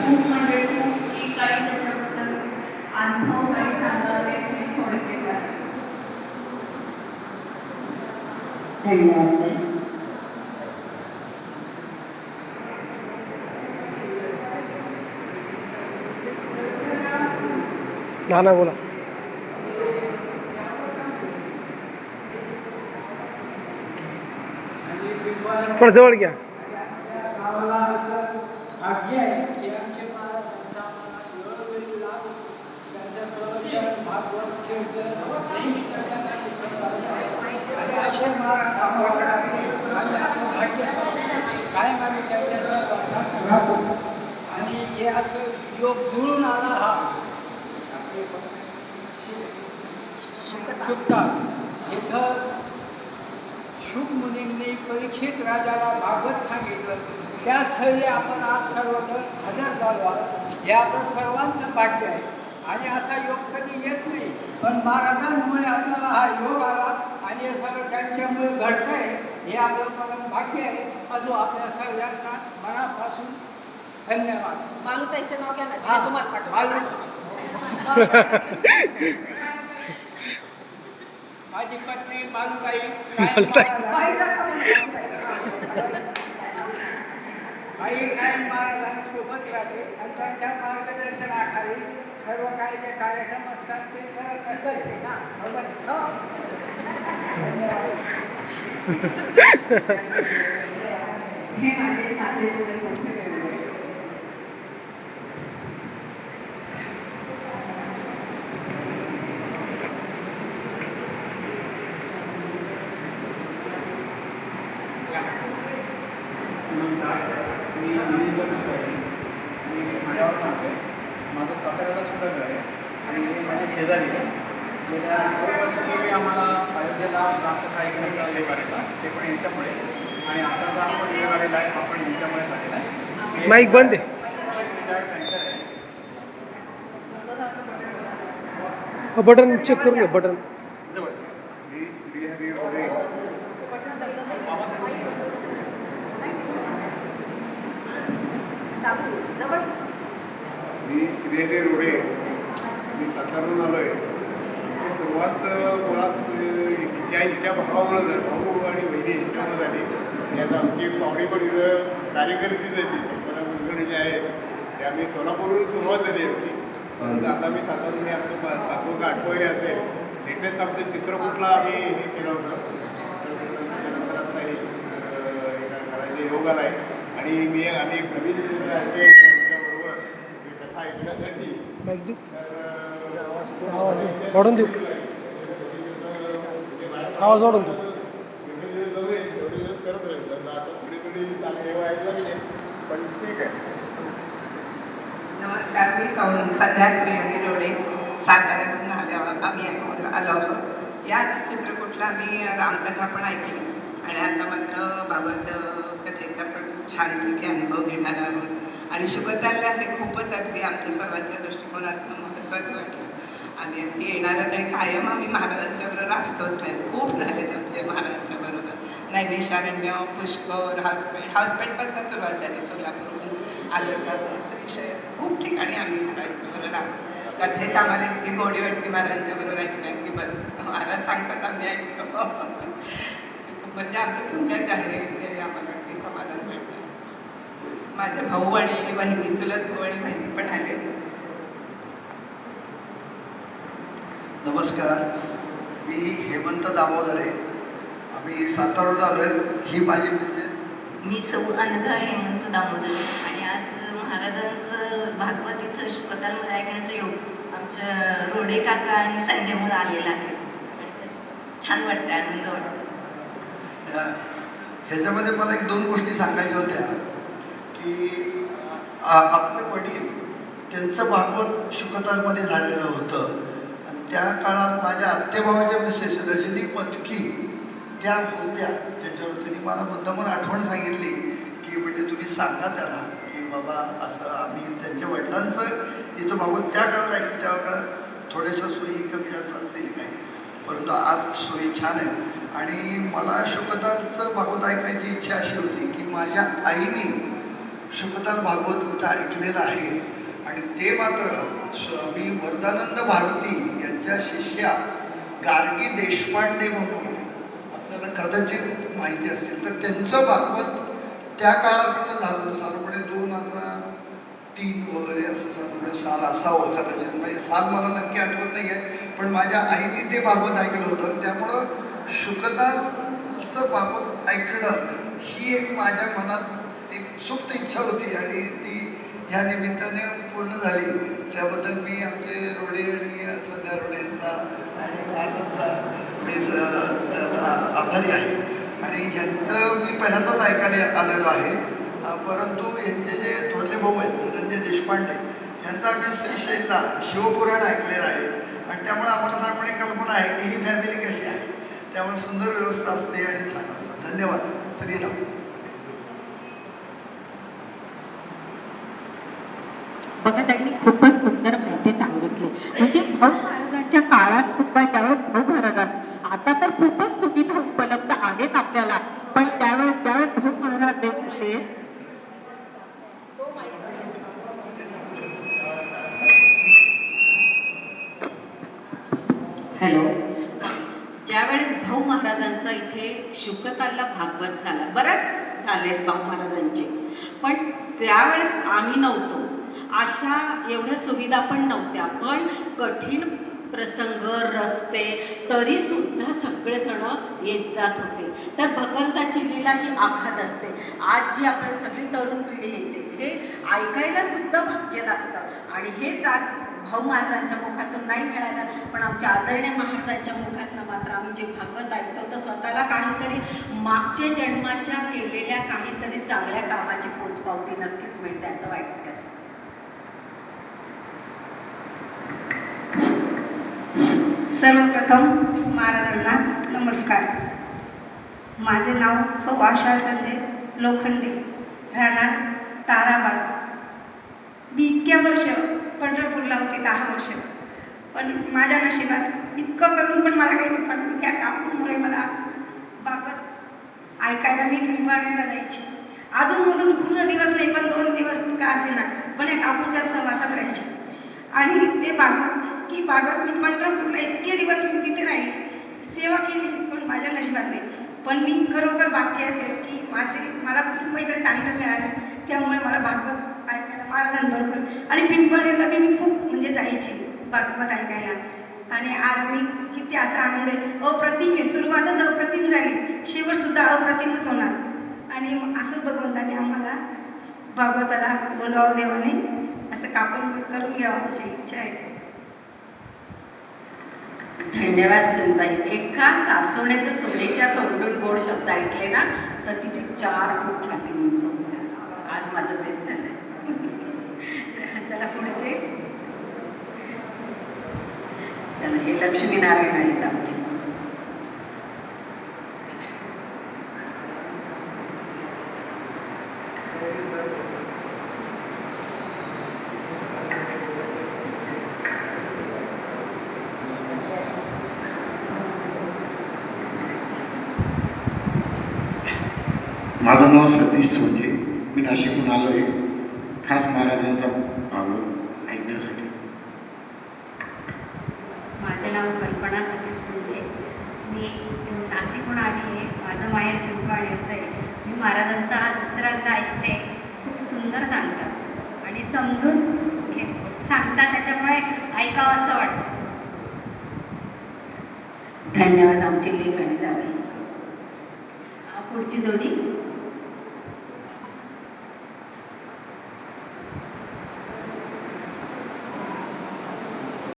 खूप म्हणजे खूप की काही त्याच्याबद्दल अनुभव काही सांगावे मी थोडे धन्यवाद. ना बोला. थोडं जवळ घ्या. गावाला असं भाग्य आहे की आमचे महाराजांचा आम्हाला वेळोवेळी लाभ त्यांचं प्रवचन भागवत कीर्तन नेहमीच्या त्यांना दिसत आलं. आणि असे महाराज आपल्याकडे आणि आपण भाग्य कायम आम्ही त्यांच्या सहवासात राहतो. आणि हे असं योग जुळून आला हा चुकता इथं शुक मुनींनी परीक्षित राजाला भागवत सांगितलं. त्या स्थळी आपण आज सर्वजण हजर झालो आहोत. हे आपलं सर्वांचं भाग्य आहे. आणि असा योग कधी येत नाही, पण महाराजांमुळे आपल्याला हा योग आला आणि हे सगळं त्यांच्यामुळे घडतं आहे. हे आपलं परम भाग्य आहे. असो आपल्या सर्वांना मनापासून धन्यवाद. मालूताईचं नाव घ्या ना, तुम्हाला पाठवतो. माझी पत्नी मालूबाई आई कायम महाराजांसोबत राहते आणि त्यांच्या मार्गदर्शनाखाली सर्व काही जे कार्यक्रम असतात ते करत असते ना. हे माझे साधे थोडे मोठे वेगळे. नमस्कार, मी निलेंद्र कुलकर्णी. मी ठाण्यावरून आलो आहे. माझं साताऱ्याला सुद्धा घर आहे आणि हे माझे शेजारी आहे. गेल्या 2 वर्षापूर्वी आम्हाला अयोध्येला रामकथा ऐकण्याचा योग आलेला, ते पण यांच्यामुळेच. आणि आताचा आपण योग आलेला आहे हा पण यांच्यामुळेच आलेला आहे. माईक बंद आहे. रिटायर्ड बँकर आहे. बटन चेक करून घ्या. बटन जवळ मी श्रीहरी रोडे. मी श्रीहरी रोडे. मी सातारून आलो आहे. त्याची सुरुवात मुळात हिच्या भावामुळे भाऊ आणि बहिणी यांच्यामुळे झाली. आणि आता आमची पाहुणी पण इथं कार्यकर्तीच आहे. ती संपदा कुलकर्णी जे आहेत ते आम्ही सोलापूरवरून सुरुवात झाली आमची. पण आता मी सातारून हे आमचं 7वं का 8वं हे असेल. लेटेस्ट आमचं चित्रकूटला आम्ही हे केलं होतं. त्यानंतर आता हे करायचे योग आला आहे. आणि आम्ही एक नवीन त्यांच्याबरोबर कथा ऐकण्यासाठी आवाज नाही वाढून देऊ. आवाज वाढून देऊ. करत राहायचं. आता थोडी चांगली व्हायला लागली, पण ठीक आहे. नमस्कार, मी सध्या श्रीहरी रोडे साताऱ्यातून आम्ही आलो आहोत. या चित्रकूटला आम्ही रामकथा पण ऐकली आणि आता मात्र भागवत कथेचा पण छानपैकी अनुभव घेणार आहोत. आणि शुकताला हे खूपच अगदी आमच्या सर्वांच्या दृष्टिकोनातून महत्त्वाचं वाटलं. आम्ही अगदी येणारं आणि कायम आम्ही महाराजांच्याबरोबर असतोच आहे. खूप झालेत आमचे महाराजांच्याबरोबर. नैमिषारण्य, पुष्कर, हाऊसपेठपासून सुरुवात झाली. सोलापूरहून आलं श्रीशयस खूप ठिकाणी आम्ही महाराजांच्याबरोबर आहोत. कथेत आम्हाला इतकी गोडी वाटते महाराजांच्याबरोबर ऐकण्यात की बस महाराज सांगतात आम्ही ऐकतो. म्हणजे आमचं पुण्यच आहे ते. आम्हाला ते समाधान मिळतं. माझे भाऊ आणि बहिणी, चुलत भाऊ आणि बहिणी पण आले. नमस्कार, मी हेमंत दामोदरे. आम्ही सातारून आलो आहे. ही माझी मिसेस. मी सौ अनघा हेमंत दामोदरे. आणि आज महाराजांचं भागवत इथं शुकतांमध्ये ऐकण्याचा योग आमच्या रोडे काका आणि संध्यामुळे आलेला आहे. छान वाटतं, आनंद वाटतो. ह्याच्यामध्ये मला 1-2 गोष्टी सांगायच्या होत्या की आपले वडील त्यांचं भागवत शुकतांमध्ये झालेलं होतं. आणि त्या काळात माझ्या आत्तेभावाच्या मिसेस रजनी पत्की त्या होत्या. त्याच्यावर त्यांनी मला मुद्दामून आठवण सांगितली की म्हणजे तुम्ही सांगा त्याला की बाबा असं आम्ही त्यांच्या वडिलांचं इथं भागवत त्या काळात ऐकलं. त्या काळात थोड्याशा सोयी कमी जास्त असतील काय, परंतु आज सोयी छान आहे. आणि मला शुकतांचं भागवत ऐकायची इच्छा अशी होती की माझ्या आईने शुकताल भागवत गीता ऐकलेलं आहे आणि ते मात्र स्वामी वरदानंद भारती यांच्या शिष्या गार्गी देशपांडे म्हणून होते. आपल्याला कदाचित माहिती असतील तर त्यांचं भागवत त्या काळात तिथं झालं साधारणपणे 2003 वगैरे असं साधारणपणे साल असावं कदाचित, म्हणजे साल मला नक्की आठवत नाही आहे, पण माझ्या आईने ते भागवत ऐकलं होतं. त्यामुळं शुकतालचं भागवत ऐकणं ही एक माझ्या मनात एक सुप्त इच्छा होती आणि ती ह्या निमित्ताने पूर्ण झाली. त्याबद्दल मी आमचे रोडे आणि संध्या रोडे यांचा आणि भारताचा मी आभारी आहे. आणि ह्यांचं मी पहिल्यांदाच ऐकायला आलेलो आहे, परंतु यांचे जे थोरले भाऊ आहेत धनंजय देशपांडे यांचा आम्ही श्रीशैलला शिवपुराण ऐकलेलं आहे आणि त्यामुळे आम्हाला साधारणपणे कल्पना आहे की ही फॅमिली कशी आहे. त्यामुळे सुंदर व्यवस्था असते आणि छान असतं. धन्यवाद. श्रीराम. बघा त्यांनी खूपच सुंदर माहिती सांगितली. म्हणजे भाऊ महाराजांच्या काळात सुद्धा त्यावेळेस भाऊ महाराजांत आता तर खूपच सुविधा उपलब्ध आहेत आपल्याला, पण त्यावेळेस ज्यावेळेस भाऊ महाराज देत होते हॅलो. ज्यावेळेस भाऊ महाराजांचा इथे शुकतालला भागवत झाला, बऱ्याच झालेत भाऊ महाराजांचे, पण त्यावेळेस आम्ही नव्हतो, अशा एवढ्या सुविधा पण नव्हत्या, पण कठीण प्रसंग रस्ते तरीसुद्धा सगळेजण येत जात होते. तर भगवंताची लीला ही आघात असते. आज जी आपली सगळी तरुण पिढी येते हे ऐकायला सुद्धा भाग्य लागतं आणि हेच आज भाऊ महाराजांच्या मुखातून नाही मिळालं, पण आमच्या आदरणीय महाराजांच्या मुखातनं मात्र आम्ही जे भागवत ऐकतो तर स्वतःला काहीतरी मागच्या जन्माच्या केलेल्या काहीतरी चांगल्या कामाची पोचपावती नक्कीच मिळते असं वाटतं. सर्वप्रथम महाराजांना नमस्कार. माझे नाव सौ आशा संजय लोखंडे, राहणार ताराबाद. मी इतक्या वर्ष पंढरपूरला होते, 10 वर्ष, पण माझ्या नशिबात इतकं करून पण मला काही नाही. पण या काकूंमुळे मला भागवत ऐकायला मी पिंपळनेरला जायची. अधूनमधून पूर्ण दिवस नाही पण 2 दिवस का असेना, पण या काकूंच्या सहवासात राहायची. आणि ते भागवत मी पंढरपूरला इतके दिवस मी तिथे राहिली, सेवा केली, पण माझ्या नशिबात नाही. पण मी खरोखर भाग्य असेल की मला कुटुंब इकडे चांगलं मिळालं, त्यामुळे मला भागवत ऐकायला महाराजांबरोबर आणि पिंपळनेरला मी खूप म्हणजे जायची भागवत ऐकायला. आणि आज मी किती असा आनंद आहे. अप्रतिम आहे, सुरुवातच अप्रतिम झाली, शेवटसुद्धा अप्रतिमच होणार. आणि असंच भगवंताने आम्हाला भागवताला बोलावं, देवाने असं कापून करून घ्यावं, आमची इच्छा आहे. धन्यवाद सुनबाई. एका सासवण्याचं सोनेच्या तोंडून गोड शब्द ऐकले ना तर तिची 4 फूट छाती उंच होत्या. आज माझं तेच झालंय. चला पुढचे. चला हे लक्ष्मीनारायण आहेत आमचे. माझं नाव सतीश सोंजे. मी नाशिकहून आलो आहे खास महाराजांचा भागवत ऐकण्यासाठी. माझं नाव कल्पना सतीश सोंजे. मी नाशिकहून आली आहे. माझं माहेर पिंपळनेरचं आहे. मी महाराजांचा हा दुसऱ्यांदा ऐकते. खूप सुंदर सांगतात आणि समजून सांगतात, त्याच्यामुळे ऐकावं असं वाटतं. धन्यवाद आमची लेख आणि जावई. पुढची जोडी